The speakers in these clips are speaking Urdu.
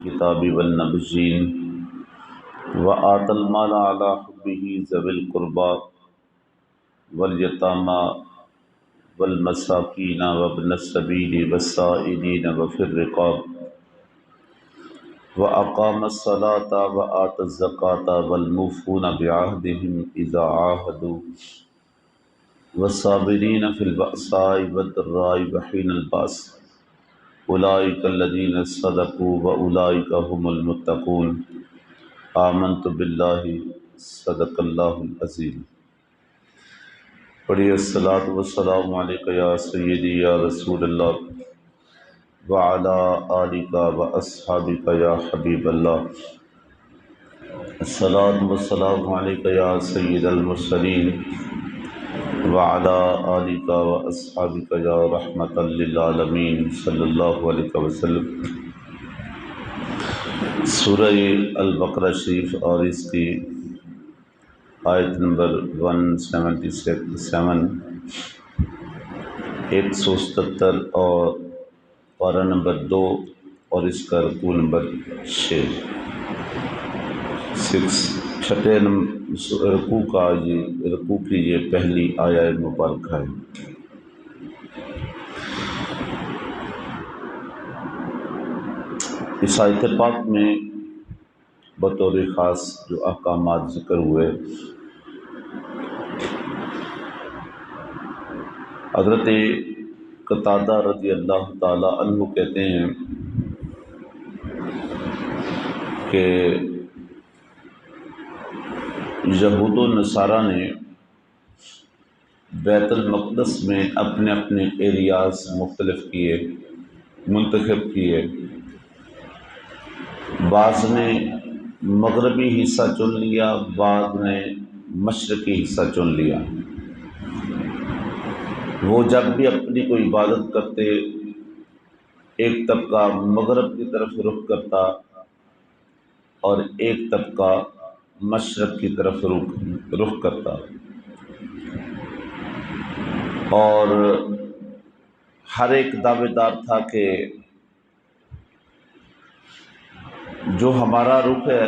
الكتاب والنبيين وآتى المال على حبه ذوي القربى واليتامى والمساكين وابن السبيل والسائلين وفي الرقاب وأقام الصلاة وآتى الزكاة والموفون بعهدهم إذا عاهدوا والصابرين في البأساء والضراء وحين البأس أولئك الذين صدقوا وأولئك هم المتقون آمنت باللہ صدق اللہ العظیم۔ پڑھیے الصلاۃ والسلام علیک یا سیدی یا رسول اللہ وعلی آلک واصحابک یا حبیب اللہ۔ الصلاۃ والسلام علیک یا سید المرسلین وعلی آلک واصحابک یا رحمۃ للعالمین صلی اللہ علیہ وسلم۔ سورہ البقرہ شریف اور اس کی آیت نمبر 177 177 اور پارہ نمبر 2 اور اس کا رکوع نمبر 6 چھٹے رکوع کا رکوع کی یہ پہلی آیت مبارکہ ہے۔ اس آیت پاک میں بطور خاص جو احکامات ذکر ہوئے، حضرت قتادہ رضی اللہ تعالی عنہ کہتے ہیں کہ یہود و نصارہ نے بیت المقدس میں اپنے اپنے ایریاز مختلف کیے، منتخب کیے۔ بعض نے مغربی حصہ چن لیا، بعض نے مشرقی حصہ چن لیا۔ وہ جب بھی اپنی کوئی عبادت کرتے، ایک طبقہ مغرب کی طرف رخ کرتا اور ایک طبقہ مشرق کی طرف رخ کرتا، اور ہر ایک دعوے دار تھا کہ جو ہمارا رخ ہے،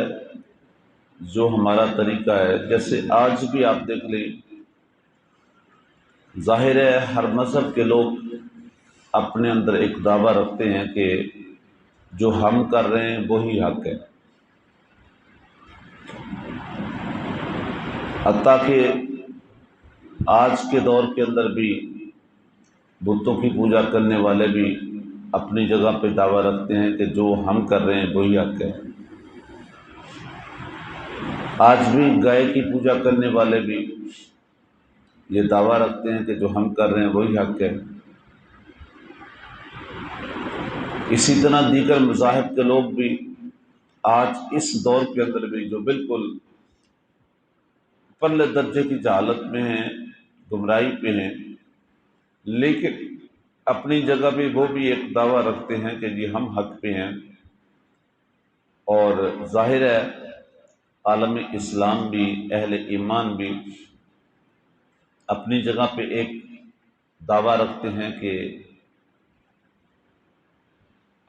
جو ہمارا طریقہ ہے، جیسے آج بھی آپ دیکھ لیں، ظاہر ہے ہر مذہب کے لوگ اپنے اندر ایک دعویٰ رکھتے ہیں کہ جو ہم کر رہے ہیں وہی حق ہے، حتیٰ کہ آج کے دور کے اندر بھی بتوں کی پوجا کرنے والے بھی اپنی جگہ پہ دعویٰ رکھتے ہیں کہ جو ہم کر رہے ہیں وہی حق ہے۔ آج بھی گائے کی پوجا کرنے والے بھی یہ دعویٰ رکھتے ہیں کہ جو ہم کر رہے ہیں وہی حق ہے۔ اسی طرح دیگر مذاہب کے لوگ بھی آج اس دور کے اندر بھی جو بالکل پرلے درجے کی جہالت میں ہیں، گمراہی پہ ہیں، لیکن اپنی جگہ پہ وہ بھی ایک دعویٰ رکھتے ہیں کہ جی ہم حق پہ ہیں۔ اور ظاہر ہے عالم اسلام بھی، اہل ایمان بھی اپنی جگہ پہ ایک دعویٰ رکھتے ہیں کہ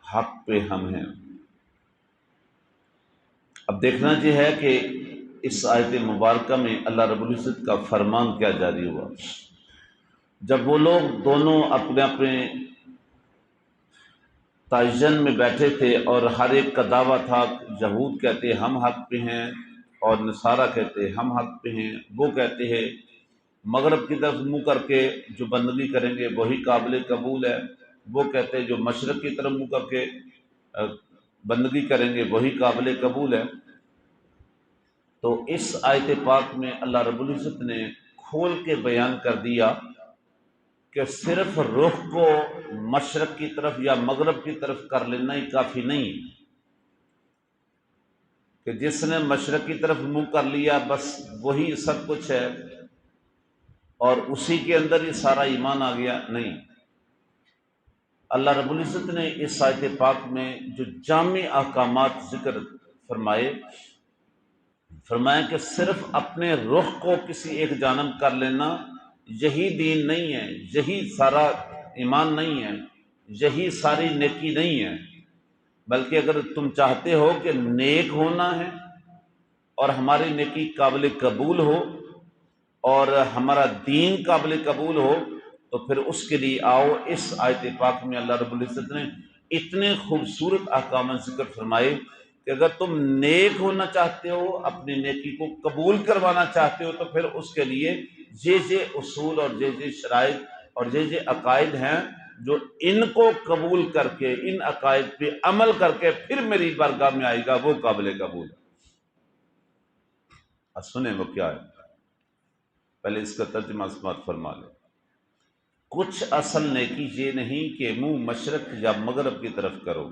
حق پہ ہم ہیں۔ اب دیکھنا یہ ہے کہ اس آیت مبارکہ میں اللہ رب العزت کا فرمان کیا جاری ہوا۔ جب وہ لوگ دونوں اپنے اپنے تعین میں بیٹھے تھے اور ہر ایک کا دعویٰ تھا، یہود کہتے ہم حق پہ ہیں اور نصارہ کہتے ہم حق پہ ہیں، وہ کہتے ہیں مغرب کی طرف منہ کر کے جو بندگی کریں گے وہی قابل قبول ہے، وہ کہتے ہیں جو مشرق کی طرف منہ کر کے بندگی کریں گے وہی قابل قبول ہے۔ تو اس آیت پاک میں اللہ رب العزت نے کھول کے بیان کر دیا کہ صرف رخ کو مشرق کی طرف یا مغرب کی طرف کر لینا ہی کافی نہیں، کہ جس نے مشرق کی طرف منہ کر لیا بس وہی سب کچھ ہے اور اسی کے اندر ہی سارا ایمان آ گیا، نہیں۔ اللہ رب العزت نے اس آیت پاک میں جو جامع احکامات ذکر فرمایا کہ صرف اپنے رخ کو کسی ایک جانب کر لینا یہی دین نہیں ہے، یہی سارا ایمان نہیں ہے، یہی ساری نیکی نہیں ہے، بلکہ اگر تم چاہتے ہو کہ نیک ہونا ہے اور ہماری نیکی قابل قبول ہو اور ہمارا دین قابل قبول ہو، تو پھر اس کے لیے آؤ، اس آیت پاک میں اللہ رب العزت نے اتنے خوبصورت احکام ذکر فرمائے کہ اگر تم نیک ہونا چاہتے ہو، اپنی نیکی کو قبول کروانا چاہتے ہو، تو پھر اس کے لیے یہ اصول اور یہ شرائط اور یہ عقائد ہیں، جو ان کو قبول کر کے، ان عقائد پہ عمل کر کے پھر میری بارگاہ میں آئے گا، وہ قابل قبول ہے۔ اب سنیں وہ کیا ہے، پہلے اس کا ترجمہ سماعت فرما لیں۔ کچھ اصل نیکی یہ نہیں کہ منہ مشرق یا مغرب کی طرف کرو،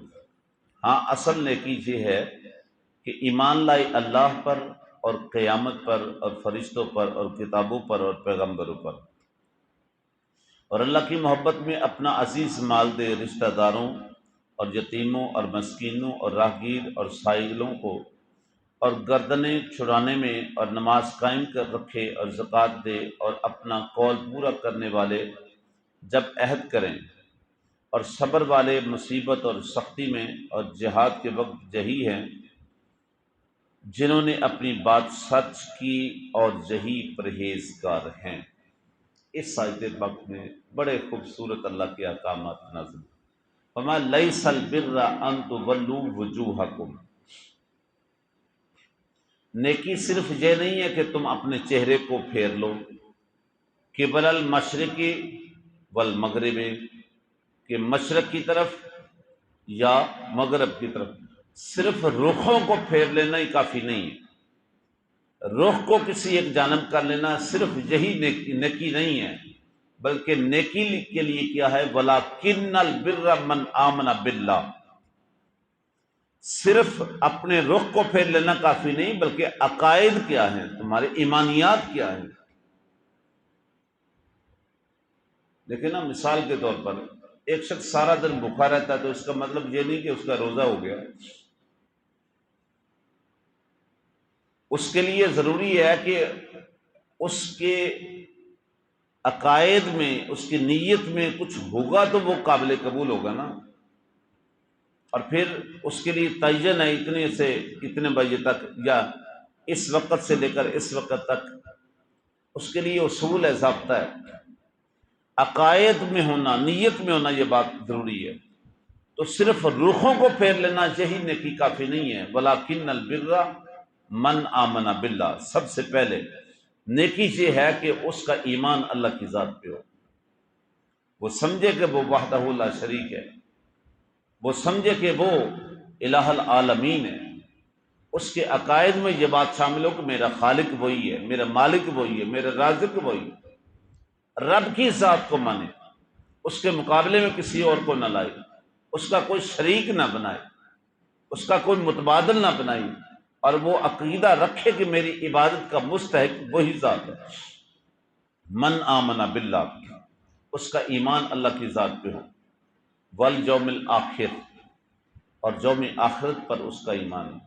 ہاں اصل نیکی یہ ہے کہ ایمان لائے اللہ پر اور قیامت پر اور فرشتوں پر اور کتابوں پر اور پیغمبروں پر، اور اللہ کی محبت میں اپنا عزیز مال دے رشتہ داروں اور یتیموں اور مسکینوں اور راہگیر اور سائلوں کو، اور گردنیں چھڑانے میں اور نماز قائم کر رکھے اور زکوٰۃ دے، اور اپنا قول پورا کرنے والے جب عہد کریں، اور صبر والے مصیبت اور سختی میں، اور جہاد کے وقت جہی ہیں، جنہوں نے اپنی بات سچ کی اور یہی پرہیزگار ہیں۔ اس آیت پاک میں بڑے خوبصورت اللہ کے احکامات نازل۔ فما لیس البر ان تولوا وجوہکم، نیکی صرف یہ نہیں ہے کہ تم اپنے چہرے کو پھیر لو قبل المشرق والمغرب، کہ مشرق کی طرف یا مغرب کی طرف، صرف رخوں کو پھیر لینا ہی کافی نہیں ہے، رخ کو کسی ایک جانب کر لینا صرف یہی نیکی نہیں ہے، بلکہ نیکی کے لیے کیا ہے، وَلَٰكِنَّ الْبِرَّ مَنْ آمَنَ بِاللَّهِ، صرف اپنے رخ کو پھیر لینا کافی نہیں، بلکہ عقائد کیا ہیں، تمہارے ایمانیات کیا ہیں۔ لیکن نا مثال کے طور پر ایک شخص سارا دن بھوکا رہتا ہے تو اس کا مطلب یہ نہیں کہ اس کا روزہ ہو گیا، اس کے لیے ضروری ہے کہ اس کے عقائد میں، اس کی نیت میں کچھ ہوگا تو وہ قابل قبول ہوگا نا، اور پھر اس کے لیے تعین ہے اتنے سے اتنے بجے تک یا اس وقت سے لے کر اس وقت تک، اس کے لیے اصول ہے، ضابطہ ہے، عقائد میں ہونا، نیت میں ہونا، یہ بات ضروری ہے۔ تو صرف رخوں کو پھیر لینا یہی نیکی کافی نہیں ہے، وَلَٰكِنَّ الْبِرَّ مَنْ آمَنَ بِاللَّهِ، سب سے پہلے نیکی یہ ہے کہ اس کا ایمان اللہ کی ذات پہ ہو، وہ سمجھے کہ وہ وحدہ لا شریک ہے، وہ سمجھے کہ وہ الہ العالمین ہے، اس کے عقائد میں یہ بات شامل ہو کہ میرا خالق وہی ہے، میرا مالک وہی ہے، میرا رازق وہی ہے، رب کی ذات کو مانے، اس کے مقابلے میں کسی اور کو نہ لائے، اس کا کوئی شریک نہ بنائے، اس کا کوئی متبادل نہ بنائے، اور وہ عقیدہ رکھے کہ میری عبادت کا مستحق وہی ذات ہے۔ من آمن باللہ، اس کا ایمان اللہ کی ذات پہ ہو، والیوم الآخر، اور یوم آخرت پر اس کا ایمان ہے۔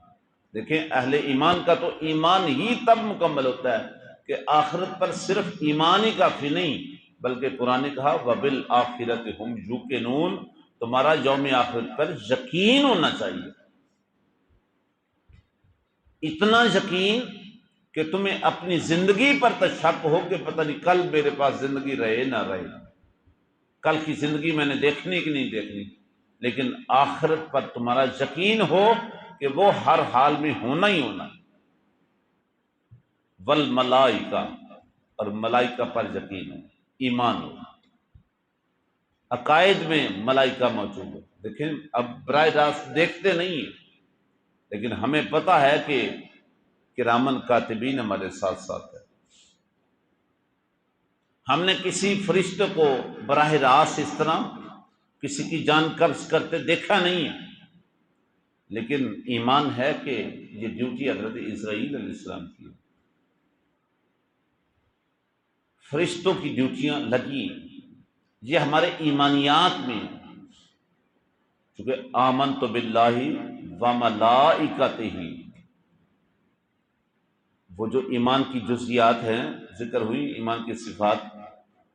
دیکھیں اہل ایمان کا تو ایمان ہی تب مکمل ہوتا ہے کہ آخرت پر صرف ایمان ہی کافی نہیں، بلکہ قرآن نے کہا وَبِالْآخِرَةِ هُمْ يُوقِنُونَ، تمہارا یوم آخرت پر یقین ہونا چاہیے، اتنا یقین کہ تمہیں اپنی زندگی پر تو شک ہو کہ پتہ نہیں کل میرے پاس زندگی رہے نہ رہے، کل کی زندگی میں نے دیکھنی کہ نہیں دیکھنی، لیکن آخرت پر تمہارا یقین ہو کہ وہ ہر حال میں ہونا ہی ہونا ہے۔ والملائکہ، اور ملائکہ پر یقین ہو، ایمان ہو، عقائد میں ملائکہ موجود ہو۔ دیکھیں اب براہ راست دیکھتے نہیں ہیں، لیکن ہمیں پتہ ہے کہ کرامن کاتبین ہمارے ساتھ ساتھ ہے۔ ہم نے کسی فرشتے کو براہ راست اس طرح کسی کی جان قبض کرتے دیکھا نہیں ہے، لیکن ایمان ہے کہ یہ ڈیوٹی حضرت اسرائیل علیہ السلام کی ہے، فرشتوں کی ڈیوٹیاں لگی ہیں، یہ ہمارے ایمانیات میں، چونکہ آمنت باللہ وملائکتہ، وہ جو ایمان کی جزیات ہیں ذکر ہوئی، ایمان کی صفات،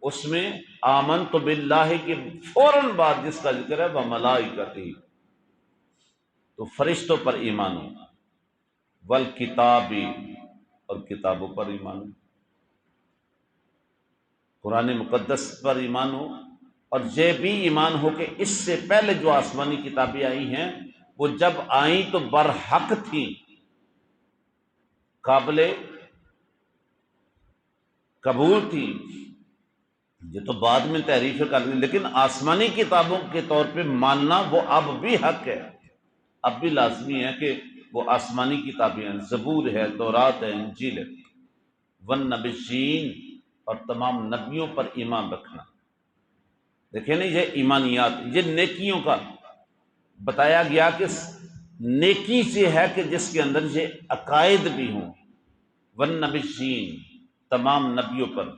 اس میں آمنت باللہ کے فوراً بعد جس کا ذکر ہے وملائکتہ، تو فرشتوں پر ایمان ہو، والکتابی، اور کتابوں پر ایمان ہو، قرآن مقدس پر ایمان ہو، اور یہ بھی ایمان ہو کہ اس سے پہلے جو آسمانی کتابیں آئی ہیں وہ جب آئیں تو برحق تھیں، قابل قبول تھی۔ یہ تو بعد میں تحریف کر لی، لیکن آسمانی کتابوں کے طور پہ ماننا وہ اب بھی حق ہے، اب بھی لازمی ہے کہ وہ آسمانی کتابیں ہیں، زبور ہے، تورات ہے، انجیل ہے، والنبیین، اور تمام نبیوں پر ایمان رکھنا۔ دیکھیں نا، یہ ایمانیات، یہ نیکیوں کا بتایا گیا کہ نیکی سے ہے کہ جس کے اندر یہ عقائد بھی ہوں، والنبیین، تمام نبیوں پر،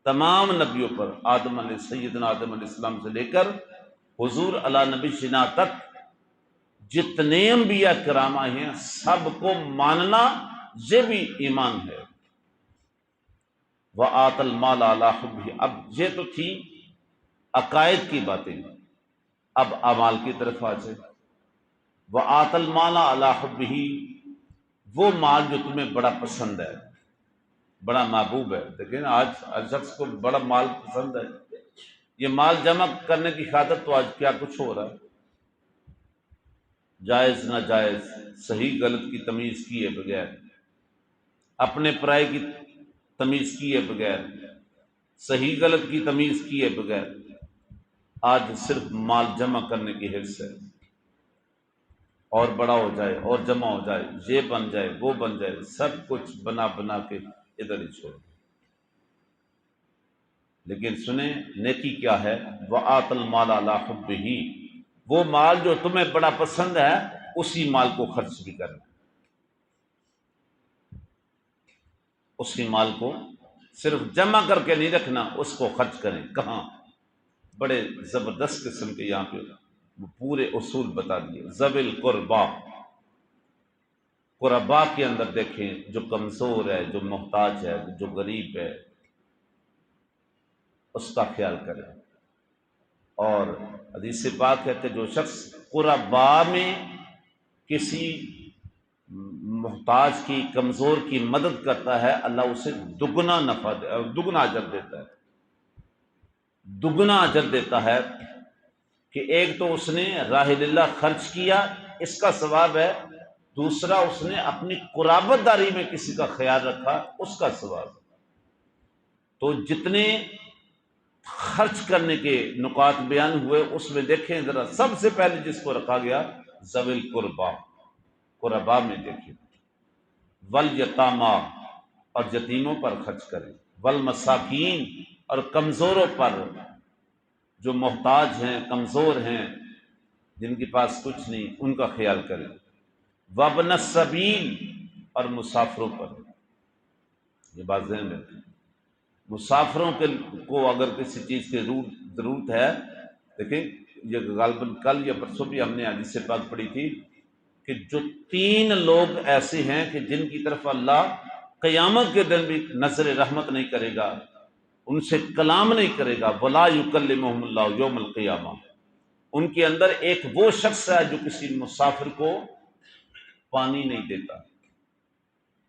تمام نبیوں پر، سیدنا آدم علیہ السلام سے لے کر حضور علی نبی شنا تک جتنے انبیاء کرام آئے ہیں سب کو ماننا، یہ بھی ایمان ہے۔ وآت المال علی حبہ، اب یہ تو تھی عقائد کی باتیں، اب اعمال کی طرف آ جائے۔ وآت المال علی حبہ، وہ مال جو تمہیں بڑا پسند ہے، بڑا محبوب ہے۔ دیکھیں آج ہر شخص کو بڑا مال پسند ہے، یہ مال جمع کرنے کی خاطر تو آج کیا کچھ ہو رہا ہے، جائز ناجائز، صحیح غلط کی تمیز کیے بغیر، اپنے پرائے کی تمیز کیے بغیر، صحیح غلط کی تمیز کیے بغیر، آج صرف مال جمع کرنے کی حرص ہے، اور بڑا ہو جائے اور جمع ہو جائے، یہ بن جائے وہ بن جائے، سب کچھ بنا بنا کے ادھر ہی چھوڑ۔ لیکن سنیں نیکی کیا ہے، وآت المال علی حبہ، وہ مال جو تمہیں بڑا پسند ہے اسی مال کو خرچ بھی کرنا، اسی مال کو صرف جمع کر کے نہیں رکھنا، اس کو خرچ کریں۔ کہاں؟ بڑے زبردست قسم کے یہاں پہ وہ پورے اصول بتا دیے۔ ذوی القربا، قربا کے اندر دیکھیں جو کمزور ہے، جو محتاج ہے، جو غریب ہے، اس کا خیال کریں۔ اور حدیث پاک ہے کہ جو شخص قربا میں کسی محتاج کی، کمزور کی مدد کرتا ہے، اللہ اسے دگنا نفع دگنا اجر دیتا ہے، دگنا اجر دیتا ہے، کہ ایک تو اس نے راہ اللہ خرچ کیا، اس کا ثواب ہے، دوسرا اس نے اپنی قرابت داری میں کسی کا خیال رکھا، اس کا ثواب ہے۔ تو جتنے خرچ کرنے کے نکات بیان ہوئے اس میں دیکھیں ذرا، سب سے پہلے جس کو رکھا گیا ذوی القربا، قربا میں دیکھیں، والیتاما، اور یتیموں پر خرچ کریں، والمساکین، اور کمزوروں پر، جو محتاج ہیں، کمزور ہیں، جن کے پاس کچھ نہیں، ان کا خیال کریں، وابن السبیل، اور مسافروں پر۔ یہ بات ذہن میں رکھیں، مسافروں کو اگر کسی چیز کی ضرورت ہے، دیکھیں یہ غالباً کل یا پرسوں بھی ہم نے حدیث پاک پڑھی تھی کہ جو 3 لوگ ایسے ہیں کہ جن کی طرف اللہ قیامت کے دن بھی نظر رحمت نہیں کرے گا، ان سے کلام نہیں کرے گا، ولا یکلمہم اللہ یوم القیامہ، ان کے اندر ایک وہ شخص ہے جو کسی مسافر کو پانی نہیں دیتا،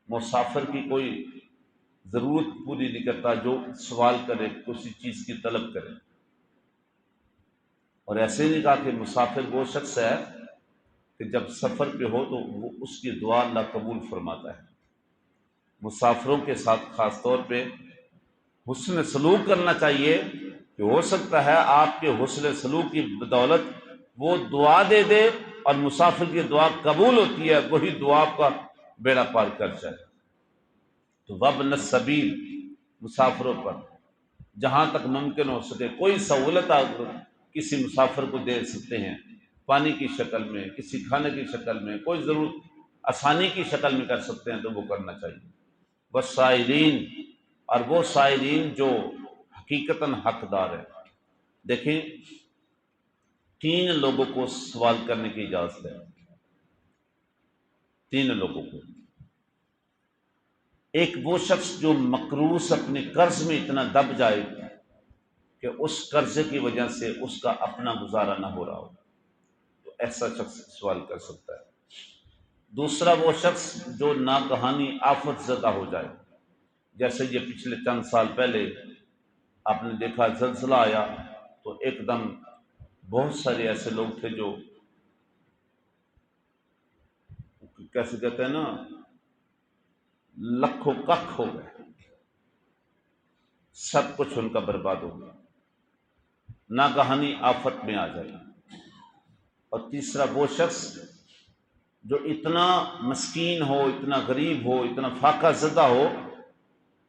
مسافر کی کوئی ضرورت پوری نہیں کرتا، جو سوال کرے، کسی چیز کی طلب کرے۔ اور ایسے نہیں کہا کہ مسافر وہ شخص ہے کہ جب سفر پہ ہو تو وہ اس کی دعا اللہ قبول فرماتا ہے۔ مسافروں کے ساتھ خاص طور پہ حسن سلوک کرنا چاہیے، کہ ہو سکتا ہے آپ کے حسن سلوک کی بدولت وہ دعا دے دے، اور مسافر کی دعا قبول ہوتی ہے، وہی دعا کا بیڑا پار کر جائے۔ تو وابن السبیل، مسافروں پر جہاں تک ممکن ہو سکے کوئی سہولت آپ کسی مسافر کو دے سکتے ہیں، پانی کی شکل میں، کسی کھانے کی شکل میں، کوئی ضرورت آسانی کی شکل میں کر سکتے ہیں تو وہ کرنا چاہیے۔ والسائلین، اور وہ سائلین جو حقیقتاً حقدار ہے۔ دیکھیں 3 لوگوں کو سوال کرنے کی اجازت ہے، 3 لوگوں کو۔ ایک وہ شخص جو مقروض اپنے قرض میں اتنا دب جائے کہ اس قرضے کی وجہ سے اس کا اپنا گزارا نہ ہو رہا ہو، تو تو ایسا شخص سوال کر سکتا ہے۔ دوسرا وہ شخص جو ناگہانی آفت زدہ ہو جائے، جیسے یہ پچھلے چند سال پہلے آپ نے دیکھا زلزلہ آیا تو ایک دم بہت سارے ایسے لوگ تھے جو کیسے کہتے ہیں نا، لکھوں ککھ ہو گئے، سب کچھ ان کا برباد ہو گیا، ناگہانی آفت میں آ جائے۔ اور تیسرا وہ شخص جو اتنا مسکین ہو، اتنا غریب ہو، اتنا فاقہ زدہ ہو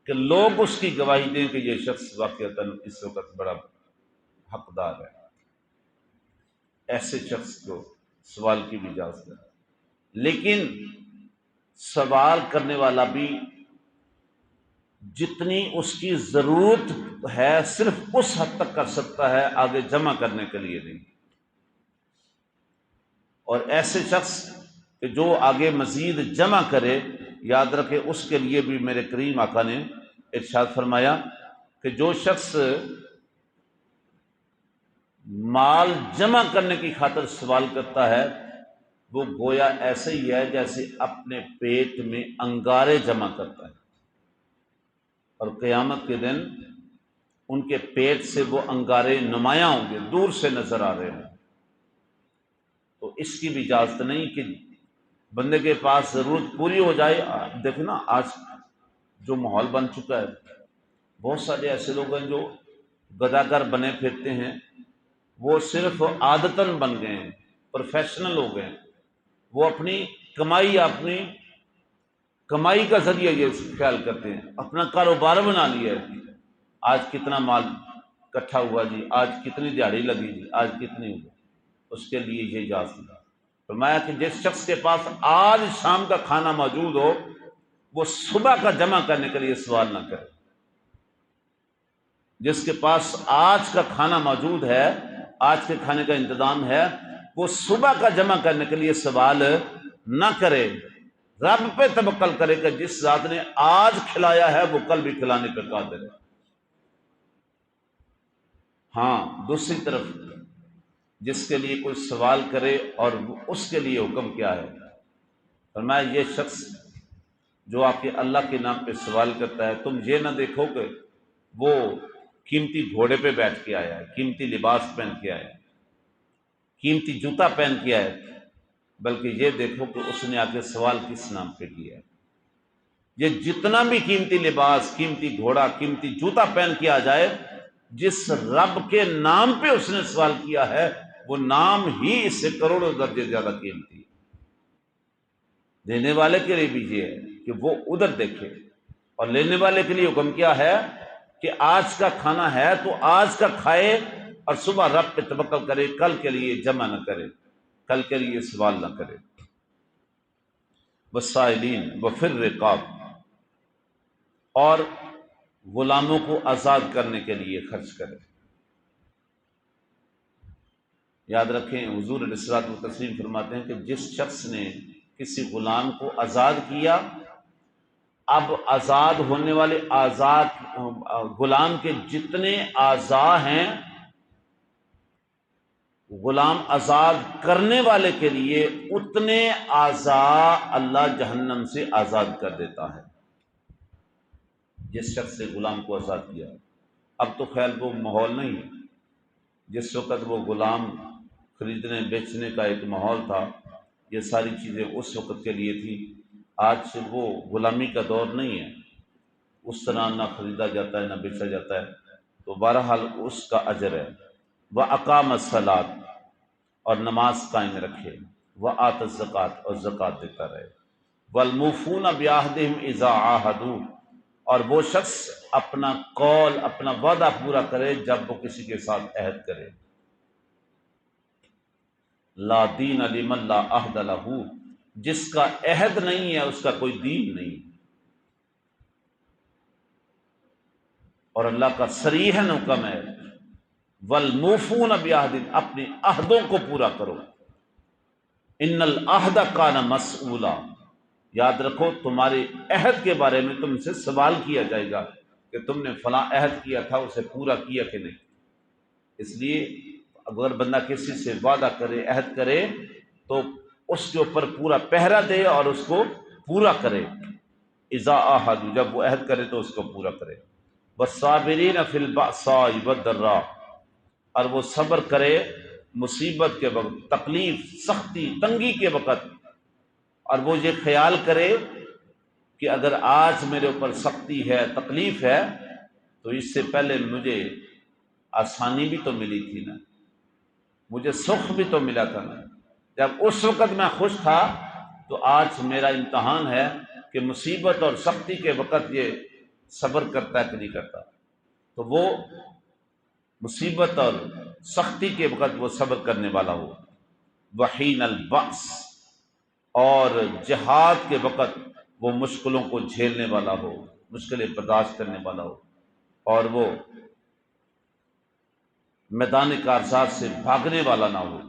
کہ لوگ اس کی گواہی دیں کہ یہ شخص واقعتاً اس وقت بڑا حقدار ہے، ایسے شخص کو سوال کی بھی اجازت ہے۔ لیکن سوال کرنے والا بھی جتنی اس کی ضرورت ہے صرف اس حد تک کر سکتا ہے، آگے جمع کرنے کے لیے نہیں۔ اور ایسے شخص کہ جو آگے مزید جمع کرے، یاد رکھے اس کے لیے بھی میرے کریم آقا نے ارشاد فرمایا کہ جو شخص مال جمع کرنے کی خاطر سوال کرتا ہے وہ گویا ایسے ہی ہے جیسے اپنے پیٹ میں انگارے جمع کرتا ہے، اور قیامت کے دن ان کے پیٹ سے وہ انگارے نمایاں ہوں گے، دور سے نظر آ رہے ہیں۔ تو اس کی بھی اجازت نہیں کہ بندے کے پاس ضرورت پوری ہو جائے۔ دیکھیں نا آج جو ماحول بن چکا ہے، بہت سارے ایسے لوگ ہیں جو گداگر بنے پھرتے ہیں، وہ صرف عادتاً بن گئے ہیں، پروفیشنل ہو گئے ہیں، وہ اپنی کمائی کا ذریعہ یہ خیال کرتے ہیں، اپنا کاروبار بنا لیا ہے۔ آج کتنا مال اکٹھا ہوا جی، آج کتنی دیہڑی لگی جی، آج کتنی ہوئی، اس کے لیے یہ اجازت ہے۔ فرمایا کہ جس شخص کے پاس آج شام کا کھانا موجود ہو وہ صبح کا جمع کرنے کے لیے سوال نہ کرے، جس کے پاس آج کا کھانا موجود ہے، آج کے کھانے کا انتظام ہے، وہ صبح کا جمع کرنے کے لیے سوال نہ کرے، رب پہ توکل کرے کہ جس ذات نے آج کھلایا ہے وہ کل بھی کھلانے پہ قادر ہے۔ ہاں دوسری طرف جس کے لیے کوئی سوال کرے اور اس کے لیے حکم کیا ہے، فرمایا یہ شخص جو آپ کے اللہ کے نام پہ سوال کرتا ہے، تم یہ نہ دیکھو کہ وہ قیمتی گھوڑے پہ بیٹھ کے آیا ہے، قیمتی لباس پہن کے آیا ہے، قیمتی جوتا پہن کے آیا ہے، بلکہ یہ دیکھو کہ اس نے آگے سوال کس نام پہ کیا ہے۔ یہ جتنا بھی قیمتی لباس، قیمتی گھوڑا، قیمتی جوتا پہن کے آ جائے، جس رب کے نام پہ اس نے سوال کیا ہے وہ نام ہی اس سے کروڑوں درجے زیادہ قیمتی ہے۔ دینے والے کے لیے بھی یہ ہے کہ وہ ادھر دیکھے، اور لینے والے کے لیے حکم کیا ہے کہ آج کا کھانا ہے تو آج کا کھائے، اور صبح رب پہ توکل کرے، کل کے لیے جمع نہ کرے، کل کے لیے سوال نہ کرے۔ والسائلین وفی الرقاب، اور غلاموں کو آزاد کرنے کے لیے خرچ کرے۔ یاد رکھیں حضور علیہ الصلوۃ والتسلیم فرماتے ہیں کہ جس شخص نے کسی غلام کو آزاد کیا، اب آزاد ہونے والے غلام کے جتنے اعضاء ہیں، غلام آزاد کرنے والے کے لیے اتنے اعضاء اللہ جہنم سے آزاد کر دیتا ہے۔ جس شخص نے غلام کو آزاد کیا، اب تو خیر وہ ماحول نہیں ہے، جس وقت وہ غلام خریدنے بیچنے کا ایک ماحول تھا، یہ ساری چیزیں اس وقت کے لیے تھی۔ آج وہ غلامی کا دور نہیں ہے، اس طرح نہ خریدا جاتا ہے نہ بیچا جاتا ہے، تو بہرحال اس کا اجر ہے۔ وَأَقَامَ الصَّلَاةَ، اور نماز قائم رکھے، وَآتَ الزَّکَاةَ، اور زکوٰۃ دیتا رہے، وَالْمُوفُونَ بِعَہْدِهِمْ إِذَا عَاهَدُوا، اور وہ شخص اپنا قول، اپنا وعدہ پورا کرے جب وہ کسی کے ساتھ عہد کرے۔ لا دین لمن لا عہد لہ، جس کا عہد نہیں ہے اس کا کوئی دین نہیں۔ اور اللہ کا صریحاً حکم ہے والموفون بعہد، اپنے عہدوں کو پورا کرو۔ ان العہد کان مسئولا، یاد رکھو تمہارے عہد کے بارے میں تم سے سوال کیا جائے گا کہ تم نے فلاں عہد کیا تھا اسے پورا کیا کہ نہیں۔ اس لیے اگر بندہ کسی سے وعدہ کرے، عہد کرے، تو اس کے اوپر پورا پہرا دے اور اس کو پورا کرے۔ اذا عاہد، جب وہ عہد کرے تو اس کو پورا کرے۔ والصابرین فی البأساء والضراء، اور وہ صبر کرے مصیبت کے وقت، تکلیف، سختی، تنگی کے وقت، اور وہ یہ خیال کرے کہ اگر آج میرے اوپر سختی ہے، تکلیف ہے، تو اس سے پہلے مجھے آسانی بھی تو ملی تھی نا، مجھے سکھ بھی تو ملا تھا نا۔ جب اس وقت میں خوش تھا تو آج میرا امتحان ہے کہ مصیبت اور سختی کے وقت یہ صبر کرتا ہے کہ نہیں کرتا۔ تو وہ مصیبت اور سختی کے وقت وہ صبر کرنے والا ہو۔ وحین البأس، اور جہاد کے وقت وہ مشکلوں کو جھیلنے والا ہو، مشکلیں برداشت کرنے والا ہو، اور وہ میدان کارزار سے بھاگنے والا نہ ہو۔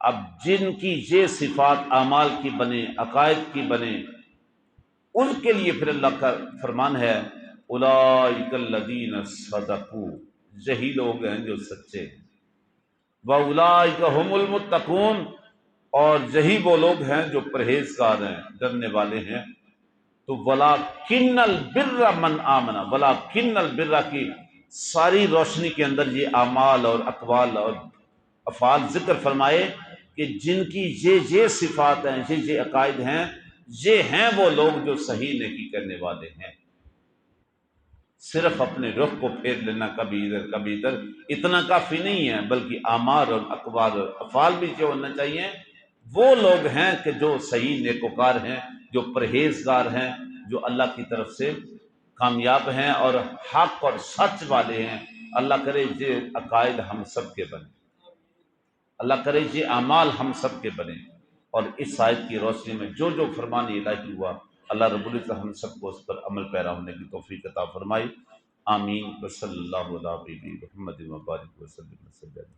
اب جن کی یہ صفات اعمال کی بنے، عقائد کی بنے، ان کے لیے پھر اللہ کا فرمان ہے اولئک الذین صدقوا، یہی لوگ ہیں جو سچے ہیں، واولئک هم المتقون، اور یہی وہ لوگ ہیں جو پرہیزگار ہیں، ڈرنے والے ہیں۔ تو ولکن البر من آمن، ولکن البر کی ساری روشنی کے اندر یہ اعمال اور اقوال اور افعال ذکر فرمائے کہ جن کی یہ صفات ہیں، یہ عقائد ہیں، یہ ہیں وہ لوگ جو صحیح نیکی کرنے والے ہیں۔ صرف اپنے رخ کو پھیر لینا کبھی ادھر کبھی ادھر اتنا کافی نہیں ہے، بلکہ اعمال اور اقوال اور افعال بھی جو ہونا چاہیے۔ وہ لوگ ہیں کہ جو صحیح نیکوکار ہیں، جو پرہیزگار ہیں، جو اللہ کی طرف سے کامیاب ہیں اور حق اور سچ والے ہیں۔ اللہ کرے یہ عقائد ہم سب کے بنے، اللہ کرے یہ اعمال ہم سب کے بنے، اور اس آیت کی روشنی میں جو جو فرمان الہی ہوا، اللہ رب العزت ہم سب کو اس پر عمل پیرا ہونے کی توفیق عطا فرمائی۔ آمین۔ وصلی اللہ علیہ محمد وبارک وسلم۔